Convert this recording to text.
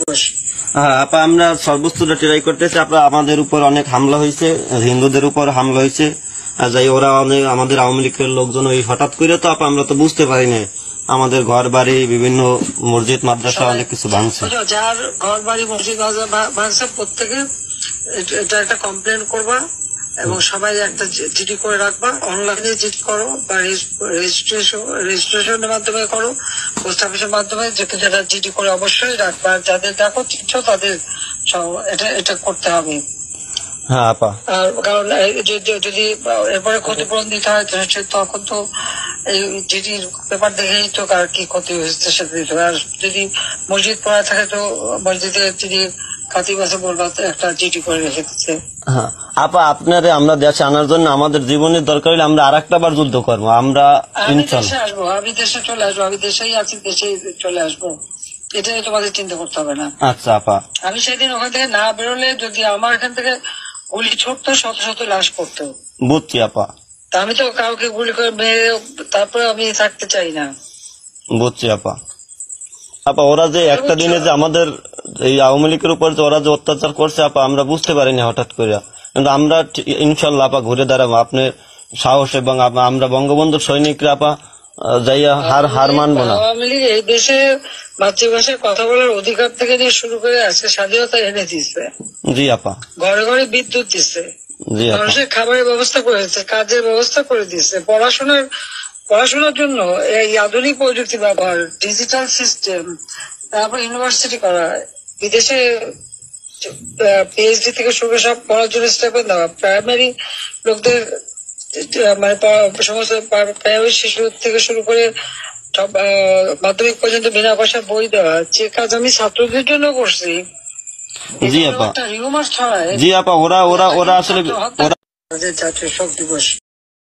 দিবস। হ্যাঁ আপা, আমরা সর্বোচ্চটা ট্রাই করতেছি। আপা আমাদের উপর অনেক হামলা হয়েছে, হিন্দুদের উপর হামলা হয়েছে, যাই ওরা অনেক আমাদের আওয়ামী লীগের লোকজন ওই হঠাৎ করে, তো আপা আমরা তো বুঝতে পারি না, আমাদের ঘর বাড়ি বিভিন্ন মসজিদ মাদ্রাসা অনেক কিছু ভাঙছে। যার ঘর বাড়ি মসজিদ ভাঙছে প্রত্যেকে এটা একটা কমপ্লেন করবা এবং সবাই একটা জিডি করে রাখবা। অনলাইনে জিডি করো বা রেজিস্ট্রেশনের মাধ্যমে করো, পোস্ট অফিসের মাধ্যমে, যেটা জিডি করে অবশ্যই রাখবা। যাদের দেখো চিনছো তাদের এটা করতে হবে। হ্যাঁ আপা, আর কারণ যদি এরপরে ক্ষতিপূরণ দিতে হয় তখন তো এই জিডির পেপার দেখেই তো কার কি ক্ষতি হয়েছে সেটা দিতে হবে। আর যদি মসজিদ পড়া থাকে তো মসজিদে যদি খাতিব আছে বলবা একটা জিডি করে রেখে দিচ্ছে। হ্যাঁ আপা, আপনারে আমরা দেশে আনার জন্য আমাদের জীবনের দরকার হলে আমরা আরেকটা বার যুদ্ধ করবো। আমরা দেশে আসবো, আমি দেশে চলে আসবো, আমি দেশেই আছি, দেশেই চলে আসবো, এটাই তোমাদের চিন্তা করতে হবে না। আচ্ছা আপা, আমি সেদিন ওখান থেকে না বেরোলে যদি আমার এখান থেকে গুলি ছুটতো শত শত লাশ পড়তো। বুঝছি আপা, তা আমি তো কাউকে গুলি করে মেরে তারপরে আমি থাকতে চাই না। বুঝছি আপা। আপা ওরা যে একটা দিনে যে আমাদের এই আওয়ামী লীগের উপর যে ওরা যে অত্যাচার করছে আপা, আমরা বুঝতে পারিনি হঠাৎ করে, কিন্তু আমরা ইনশাল্লাহ আপা ঘুরে দাঁড়াবো আপনার সাহস, এবং আমরা বঙ্গবন্ধুর সৈনিকরা আপা যাইয়া হার মানবো না। আওয়ামী লীগ এই দেশে মাতৃভাষায় কথা বলার অধিকার থেকে নিয়ে শুরু করে আজকে স্বাধীনতা এনে দিচ্ছে। জি আপা, ঘরে ঘরে বিদ্যুৎ দিচ্ছে, জি আপা, মানুষের খাবারের ব্যবস্থা করে দিচ্ছে, কাজের ব্যবস্থা করে দিচ্ছে, পড়াশোনার জন্য এই আধুনিক প্রযুক্তি ব্যবহার, ডিজিটাল সিস্টেম, তারপর ইউনিভার্সিটি করা, বিদেশে পিএইচডি থেকে শুরু করে সব পড়ার জন্য স্টেপেন দেওয়া, প্রাইমারি লোকদের মানে সমস্ত প্রাইমারি শিশু থেকে শুরু করে মাধ্যমিক পর্যন্ত বিনা পয়সা বই দেওয়া, যে কাজ আমি ছাত্রদের জন্য করছি। জি আপা, একটা রিউমার ছড়ায়। জি আপা, ওরা আসলে জাতীয় শোক দিবস।